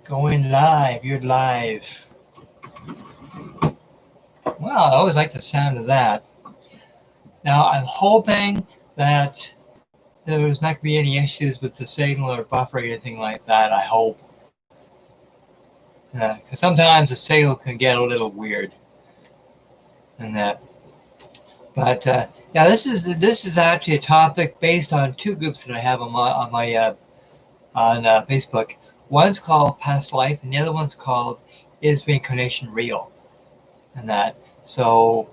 Going live, you're live. Well, I always like the sound of that. Now, I'm hoping that there's not going to be any issues with the signal or buffer or anything like that, I hope. Because sometimes the signal can get a little weird. And that. But yeah, this is actually a topic based on two groups that I have on Facebook. One's called Past Life, and the other one's called Is Reincarnation Real? And that. So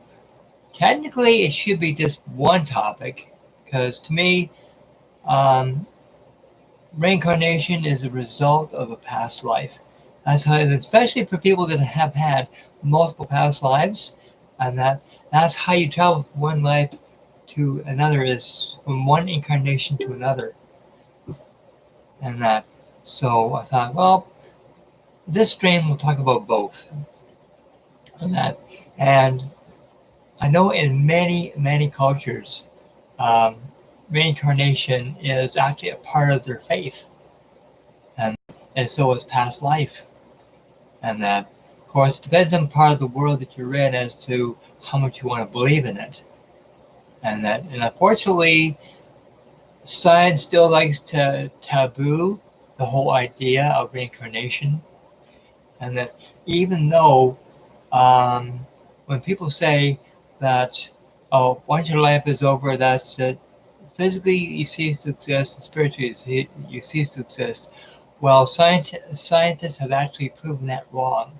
technically, it should be just one topic, because to me, reincarnation is a result of a past life. That's how, especially for people that have had multiple past lives, and that's how you travel from one life to another, is from one incarnation to another. And that. So I thought, well, this stream will talk about both. And that. And I know in many cultures, reincarnation is actually a part of their faith. And so is past life. And that, of course, it depends on part of the world that you're in as to how much you want to believe in it. And unfortunately, science still likes to taboo the whole idea of reincarnation. And that even though when people say that, oh, once your life is over, that's it, physically you cease to exist, and spiritually you cease to exist. Well, scientists have actually proven that wrong.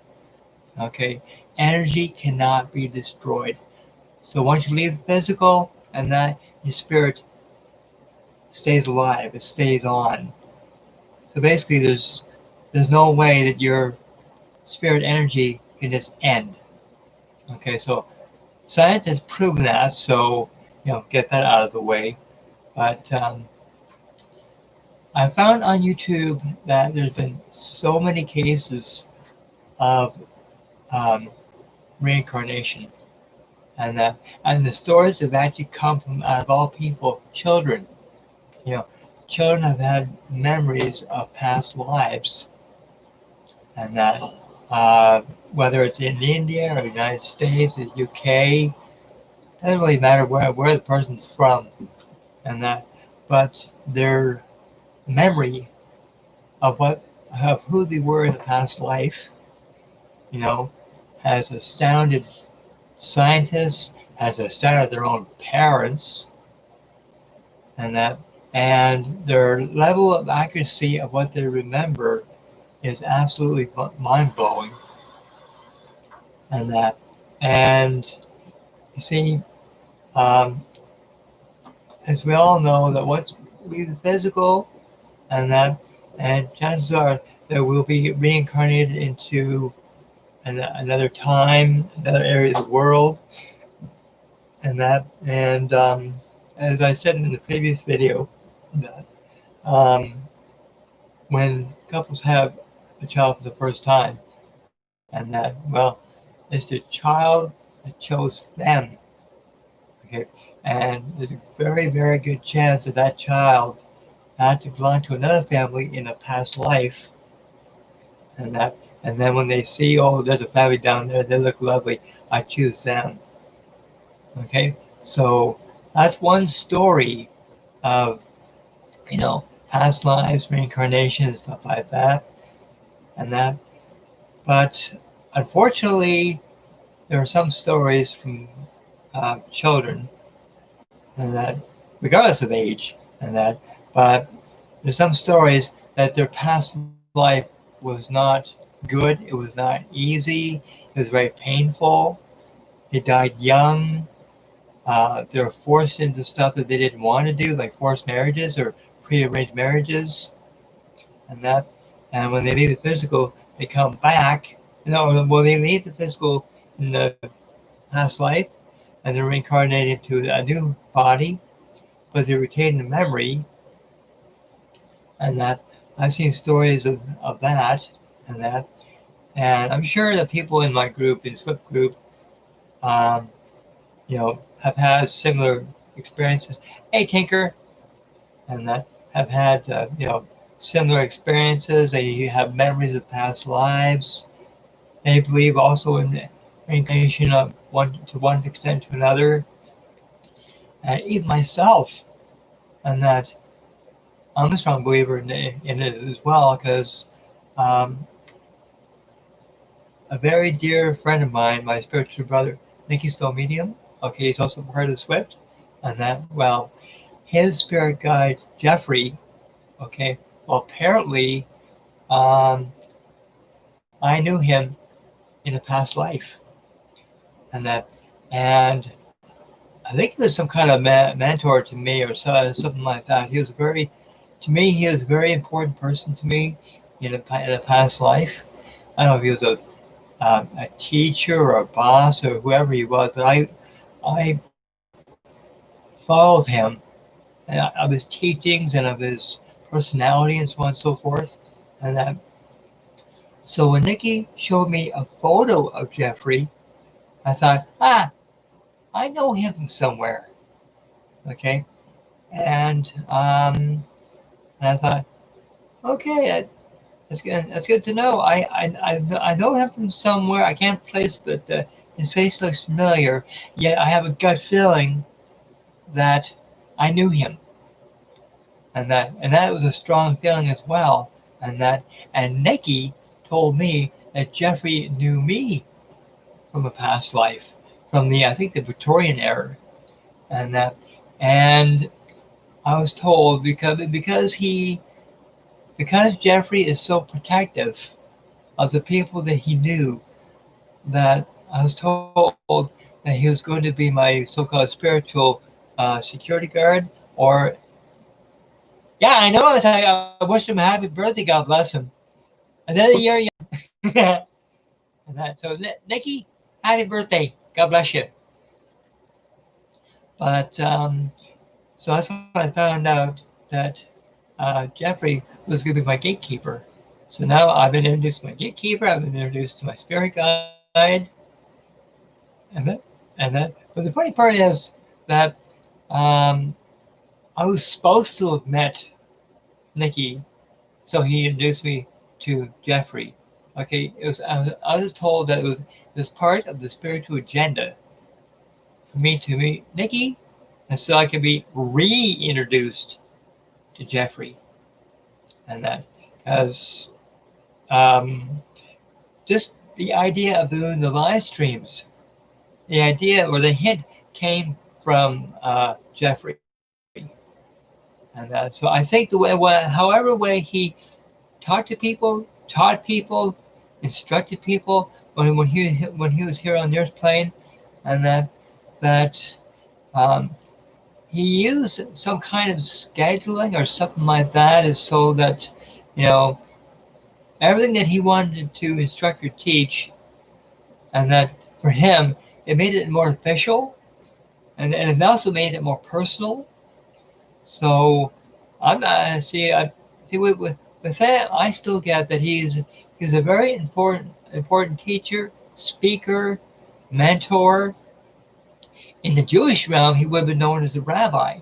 Okay, energy cannot be destroyed. So once you leave the physical, and that your spirit stays alive, it stays on. So basically, there's no way that your spirit energy can just end. Okay, so science has proven that. So get that out of the way. But I found on YouTube that there's been so many cases of reincarnation, and the stories have actually come from, out of all people, children. Children have had memories of past lives, and that whether it's in India or the United States, the UK, doesn't really matter where the person's from, and that, but their memory of who they were in a past life, has astounded scientists, has astounded their own parents, and their level of accuracy of what they remember is absolutely mind-blowing. And you see, as we all know, that once we leave the physical, and chances are that we'll be reincarnated into another time, another area of the world, and as I said in the previous video, that when couples have a child for the first time, and it's the child that chose them. Okay, and there's a very, very good chance that child had to belong to another family in a past life, and then when they see, oh, there's a family down there, they look lovely, I choose them. Okay, so that's one story of past lives, reincarnation, and stuff like that, but unfortunately, there are some stories from children, and regardless of age, but there's some stories that their past life was not good, it was not easy, it was very painful, they died young, they were forced into stuff that they didn't want to do, like forced marriages or prearranged marriages, and when they leave the physical, they come back, they leave the physical in the past life, and they're reincarnated into a new body, but they retain the memory, and I've seen stories of that, and I'm sure that people in my group, in SWYPT Group, have had similar experiences. Hey, Tinker, and have had, similar experiences. They have memories of past lives. They believe also in reincarnation of one extent to another. And even myself, and that I'm a strong believer in it as well, because a very dear friend of mine, my spiritual brother, Nicky's still medium. Okay, he's also part of the SWYPT, and that, well, his spirit guide, Jeffrey, okay, well, apparently, I knew him in a past life, and that, and I think he was some kind of mentor to me or something like that. He was to me, he was a very important person to me in a past life. I don't know if he was a teacher or a boss or whoever he was, but I followed him of his teachings and of his personality and so on and so forth. And so when Nikki showed me a photo of Jeffrey, I thought, I know him from somewhere. Okay, and I thought, okay, that's good. That's good to know. I know him from somewhere. I can't place, but his face looks familiar. Yet I have a gut feeling that I knew him, and that was a strong feeling as well. And Nikki told me that Jeffrey knew me from a past life, from I think the Victorian era, and I was told because Jeffrey is so protective of the people that he knew, that I was told that he was going to be my so-called spiritual security guard. Or, yeah, I know. I wish him a happy birthday. God bless him. Another year young. So, Nikki, happy birthday. God bless you. But so that's when I found out that Jeffrey was going to be my gatekeeper. So now I've been introduced to my gatekeeper. I've been introduced to my spirit guide, but the funny part is that I was supposed to have met Nikki, so he introduced me to Jeffrey. Okay, I was told that it was part of the spiritual agenda for me to meet Nikki, and so I could be reintroduced to Jeffrey, and that as just the idea of doing the live streams, the idea or the hint came from Jeffrey. And so I think however way he taught people, instructed people when he was here on the earth plane, and that he used some kind of scheduling or something like that, is so that everything that he wanted to instruct or teach, and that for him it made it more official, and it also made it more personal. So I'm see with that, I still get that he's a very important teacher, speaker, mentor. In the Jewish realm, he would have been known as a rabbi,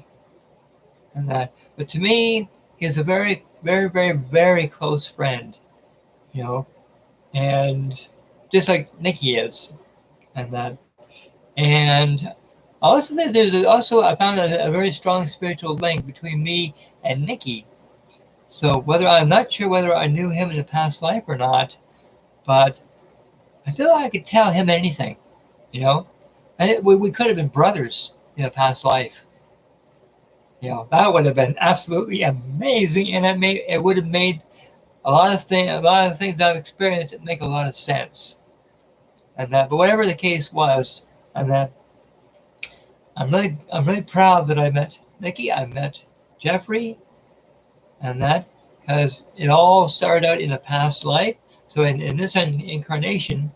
but to me, he's a very, very, very, very close friend, and just like Nikki is, and I also think I found a very strong spiritual link between me and Nikki. So I'm not sure whether I knew him in a past life or not, but I feel like I could tell him anything, and we could have been brothers in a past life. That would have been absolutely amazing, and it would have made a lot of things I've experienced make a lot of sense. But whatever the case was, I'm really proud that I met Nikki, I met Jeffrey, because it all started out in a past life. So in this incarnation,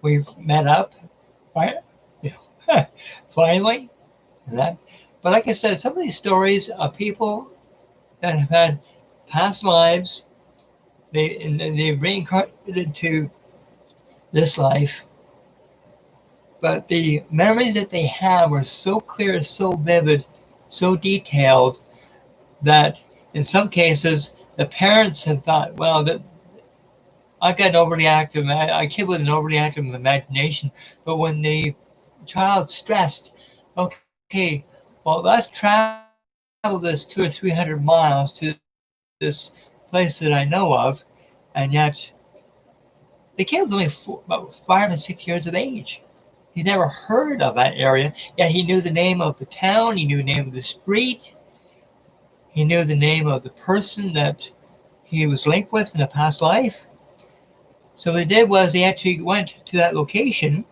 we've met up, right? Finally, But like I said, some of these stories are people that have had past lives. They reincarnated into this life, but the memories that they have were so clear, so vivid, so detailed, that in some cases, the parents have thought, well, that I got an overly active, a kid with an overly active imagination, but when the child's stressed, okay, well, let's travel this 200 or 300 miles to this place that I know of, and yet the kid was only about 5 or 6 years of age. He never heard of that area, yet he knew the name of the town, he knew the name of the street, he knew the name of the person that he was linked with in a past life. So what they did was they actually went to that location,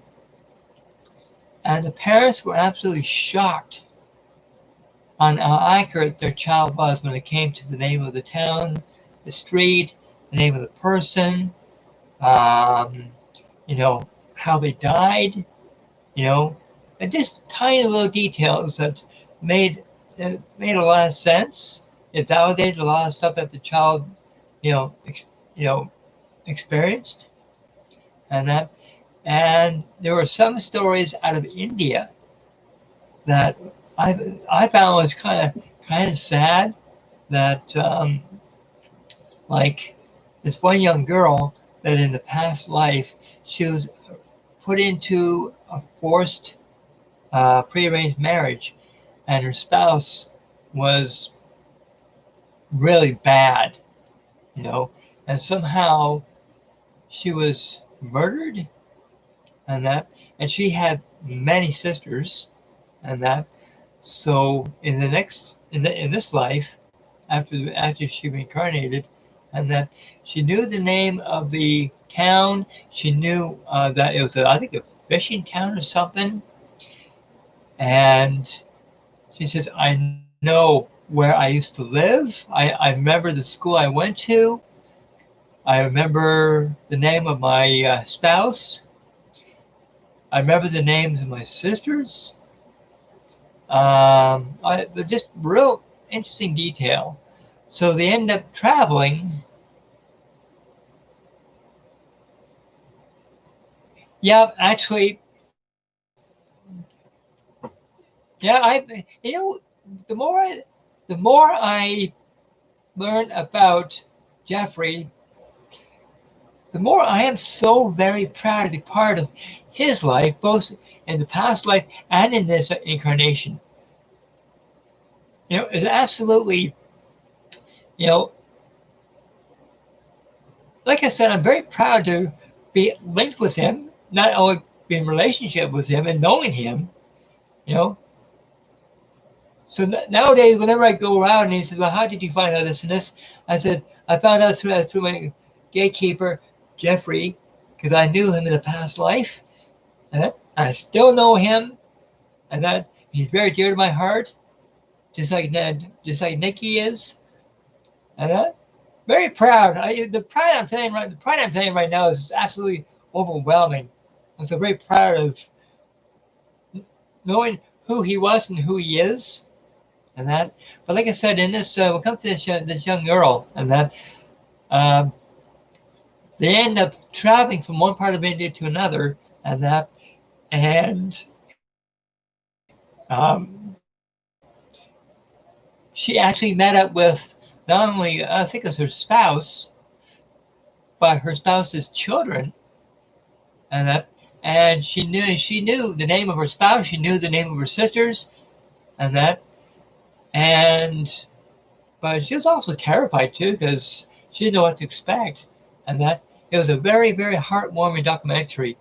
and the parents were absolutely shocked on how accurate their child was when it came to the name of the town, the street, the name of the person, um, how they died, and just tiny little details that made a lot of sense. It validated a lot of stuff that the child, experienced, and there were some stories out of India that I found was kind of sad. That like this one young girl that in the past life she was put into a forced prearranged marriage, and her spouse was really bad, and somehow she was murdered, and she had many sisters, and so in this life, after she reincarnated, and that she knew the name of the town, she knew that it was I think a fishing town or something, and she says, I know where I used to live. I remember the school I went to. I remember the name of my spouse. I remember the names of my sisters. Just real interesting detail. So they end up traveling. Yeah, actually, yeah, the more I learn about Jeffrey, the more I am so very proud to be part of his life, both in the past life and in this incarnation. It's absolutely, like I said, I'm very proud to be linked with him, not only be in relationship with him and knowing him, So nowadays, whenever I go around and he says, well, how did you find out this and this? I said, I found out through my gatekeeper, Jeffrey, because I knew him in a past life. And I still know him, and that he's very dear to my heart, just like Nikki is. And very proud. The pride I'm feeling right now is absolutely overwhelming. I'm so very proud of knowing who he was and who he is. But like I said, in this, we'll come to this young girl, they end up traveling from one part of India to another, and she actually met up with not only I think it was her spouse, but her spouse's children, and she knew the name of her spouse, she knew the name of her sisters, but she was also terrified too, because she didn't know what to expect, it was a very, very heartwarming documentary,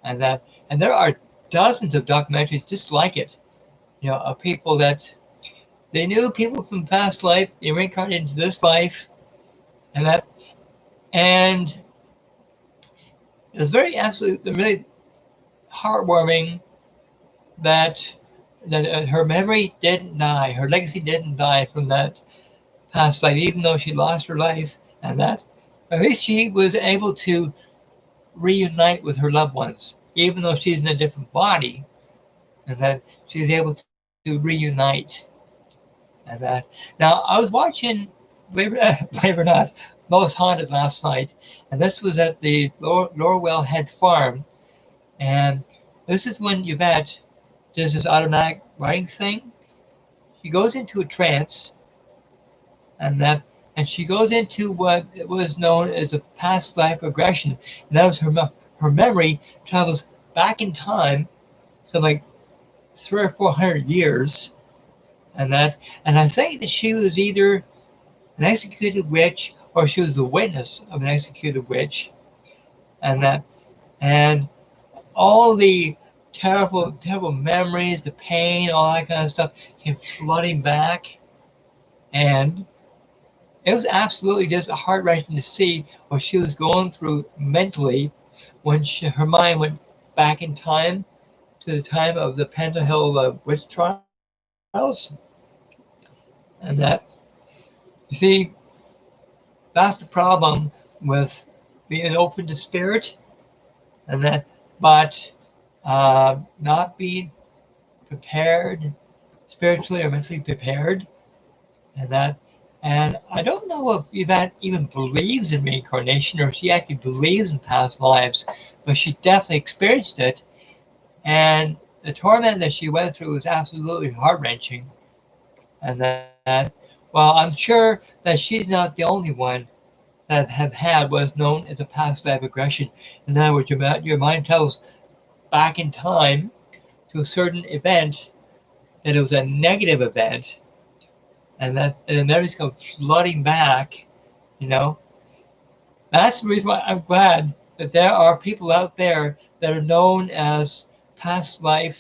and there are dozens of documentaries just like it, of people that they knew people from past life, they reincarnated into this life, and it was really heartwarming that her memory didn't die, her legacy didn't die from that past life, even though she lost her life, at least she was able to reunite with her loved ones, even though she's in a different body, and that she's able to reunite. Now I was watching, believe it or not, Most Haunted last night, and this was at the Lorwell Head Farm, and this is when Yvette does this automatic writing thing. She goes into a trance, and she goes into what was known as a past life regression, and that was her memory travels back in time, so like 300 or 400 years, and I think that she was either an executed witch or she was the witness of an executed witch, and and all the terrible memories, the pain, all that kind of stuff came flooding back, and it was absolutely just heart-wrenching to see what she was going through mentally when her mind went back in time to the time of the Penta Hill witch trials, and you see, that's the problem with being open to spirit, but not being prepared spiritually or mentally prepared, and and I don't know if Yvette even believes in reincarnation or if she actually believes in past lives, but she definitely experienced it, and the torment that she went through was absolutely heart-wrenching, well, I'm sure that she's not the only one that have had what is known as a past life regression. In other words, your mind travels back in time to a certain event that it was a negative event, and the memories come flooding back. You know, that's the reason why I'm glad that there are people out there that are known as past life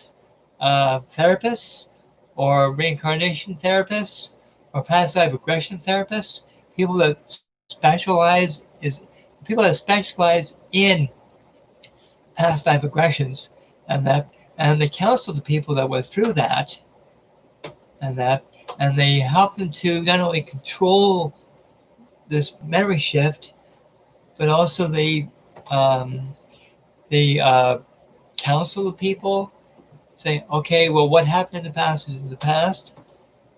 therapists, or reincarnation therapists, or past life regression therapists. People that specialize in past life regressions, and they counsel the people that went through that, and they help them to not only control this memory shift, but also they counsel the people, saying, okay, well, what happened in the past is in the past.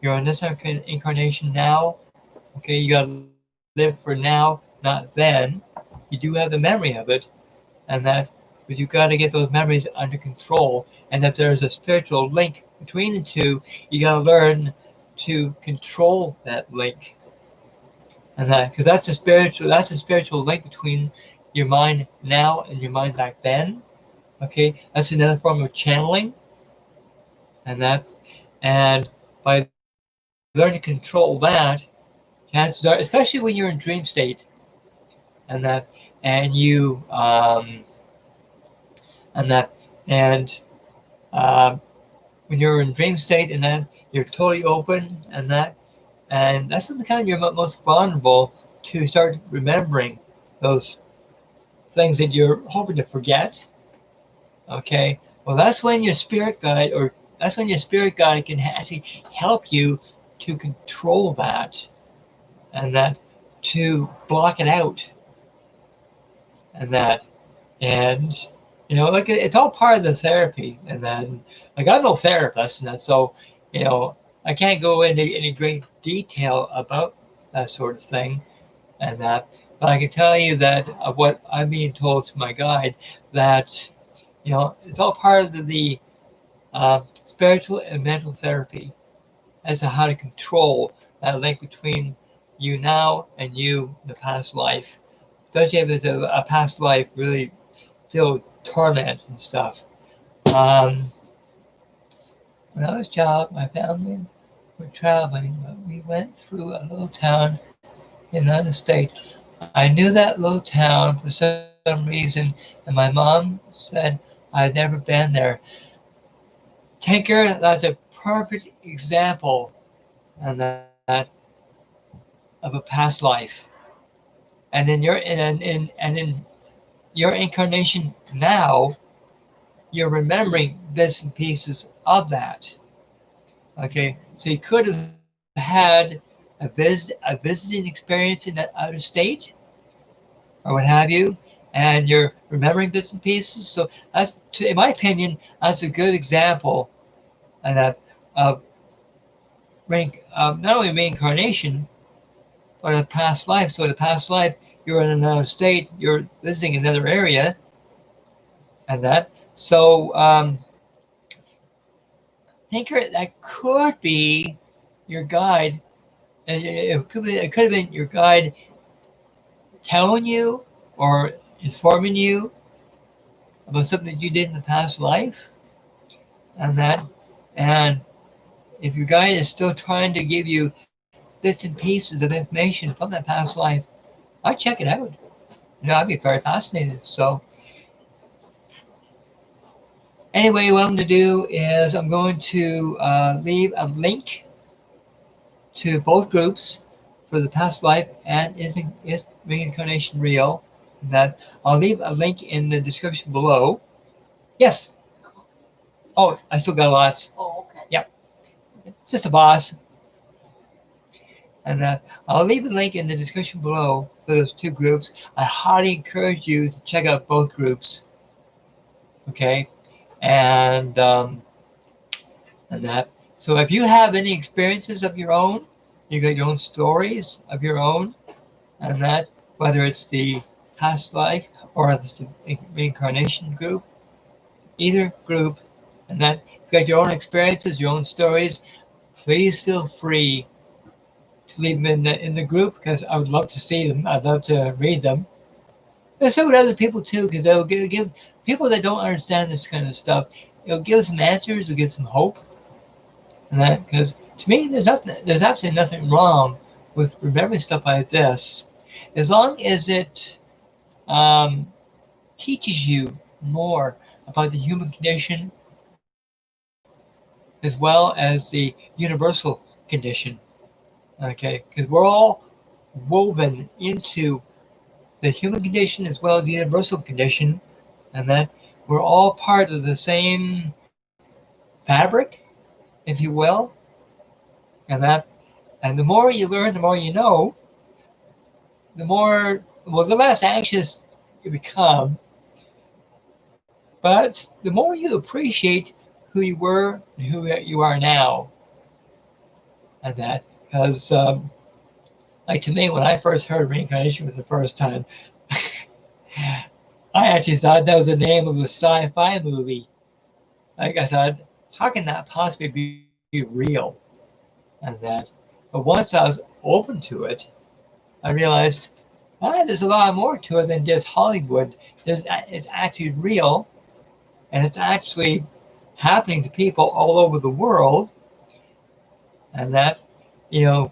You're on this incarnation now. Okay, you gotta live for now, not then. You do have the memory of it, but you got to get those memories under control. And if there's a spiritual link between the two, you got to learn to control that link. And because that's a spiritual link between your mind now and your mind back then. Okay, that's another form of channeling. And by learning to control that, chances are, especially when you're in dream state, and you and that and when you're in dream state, and then you're totally open, and that's when you're most vulnerable to start remembering those things that you're hoping to forget. Okay, well, that's when your spirit guide can actually help you to control that, and to block it out, and like it's all part of the therapy. And then, like, I'm no therapist, and so I can't go into any great detail about that sort of thing, but I can tell you that of what I'm being told through my guide, that it's all part of the spiritual and mental therapy as to how to control that link between you now and you in the past life, especially if it's a past life really filled with torment and stuff. When I was a child, my family were traveling, but we went through a little town in another state. I knew that little town for some reason, and my mom said I'd never been there. Tinker, that's a perfect example of that, of a past life. And in your incarnation now, you're remembering bits and pieces of that. Okay, so you could have had a visiting experience in that outer state, or what have you, and you're remembering bits and pieces. So that's, in my opinion, that's a good example, and of not only reincarnation, but a past life. So in a past life, you're in another state, you're visiting another area, and so Tinker, that could be your guide it could have been your guide telling you or informing you about something that you did in the past life, and that, and if your guide is still trying to give you bits and pieces of information from that past life, I'd check it out. I'd be very fascinated. So anyway, what I'm going to do is I'm going to leave a link to both groups for the past life and is reincarnation real. That I'll leave a link in the description below. Yes. Oh, I still got lots. Oh, okay. Yep. It's just a boss. And I'll leave a link in the description below for those two groups. I highly encourage you to check out both groups. Okay, and that. So if you have any experiences of your own, you got your own stories of your own, and that, whether it's the past life or it's the reincarnation group, either group, and that, if you got your own experiences, your own stories, please feel free to leave them in the group, because I would love to see them. I'd love to read them. And so would other people too, because they'll give people that don't understand this kind of stuff, it'll give some answers, it'll give some hope. And that, because to me, there's absolutely nothing wrong with remembering stuff like this, as long as it teaches you more about the human condition, as well as the universal condition. Okay, because we're all woven into the human condition as well as the universal condition, and that we're all part of the same fabric, if you will, and the more you learn, the more you know, the less anxious you become, but the more you appreciate who you were and who you are now, and that, because like to me, when I first heard reincarnation for the first time, I actually thought that was the name of a sci-fi movie. Like I thought, how can that possibly be real? And that, but once I was open to it, I realized there's a lot more to it than just Hollywood. It's actually real, and it's actually happening to people all over the world. And that,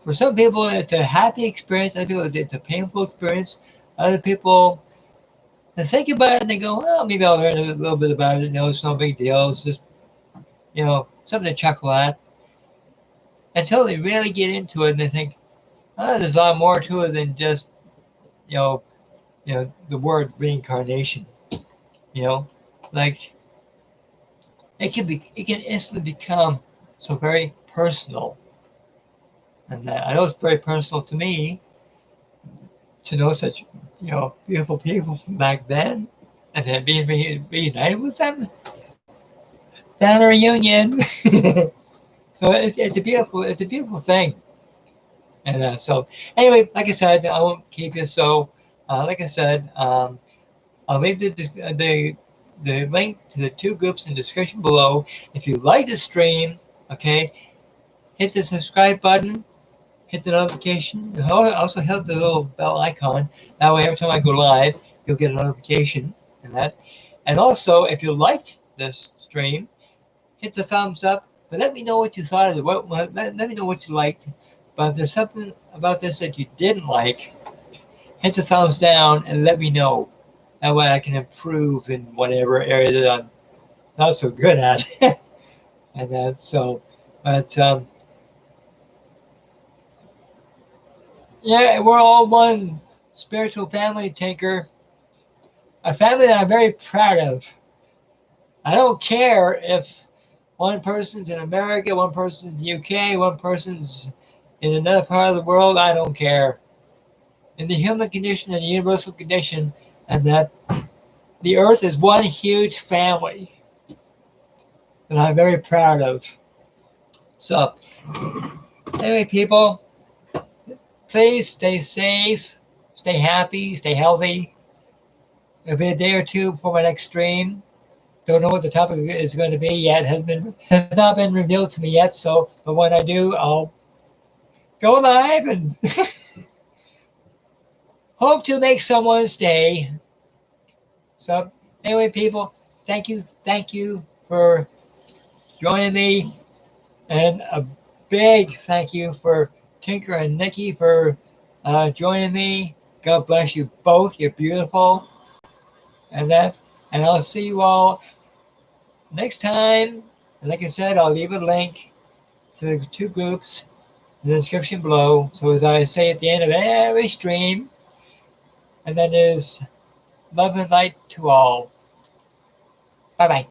for some people it's a happy experience, other people it's a painful experience, other people they think about it and they go, well, maybe I'll learn a little bit about it. It's no big deal. It's just, something to chuckle at. Until they really get into it and they think, there's a lot more to it than just, the word reincarnation. Like it can instantly become so very personal. And I know it's very personal to me to know such, beautiful people from back then, and then being reunited with them, family reunion. So it's a beautiful thing. And so anyway, like I said, I won't keep you. So like I said, I'll leave the link to the two groups in the description below. If you like the stream, okay, hit the subscribe button. Hit the notification. Also hit the little bell icon. That way, every time I go live, you'll get a notification. And also, if you liked this stream, hit the thumbs up. But let me know what you thought of it. Let me know what you liked. But if there's something about this that you didn't like, hit the thumbs down and let me know. That way, I can improve in whatever area that I'm not so good at. And so, but. Yeah, we're all one spiritual family, Tinker. A family that I'm very proud of. I don't care if one person's in America, one person's in the UK, one person's in another part of the world. I don't care. In the human condition and the universal condition, and that the earth is one huge family that I'm very proud of. So, anyway, people, please stay safe, stay happy, stay healthy. It'll be a day or two before my next stream. Don't know what the topic is going to be yet. Has not been revealed to me yet. So, but when I do, I'll go live and hope to make someone's day. So anyway, people, thank you for joining me, and a big thank you for Tinker and Nikki for joining me. God bless you both. You're beautiful, and I'll see you all next time. And like I said, I'll leave a link to the two groups in the description below. So as I say at the end of every stream, and that is love and light to all. Bye bye.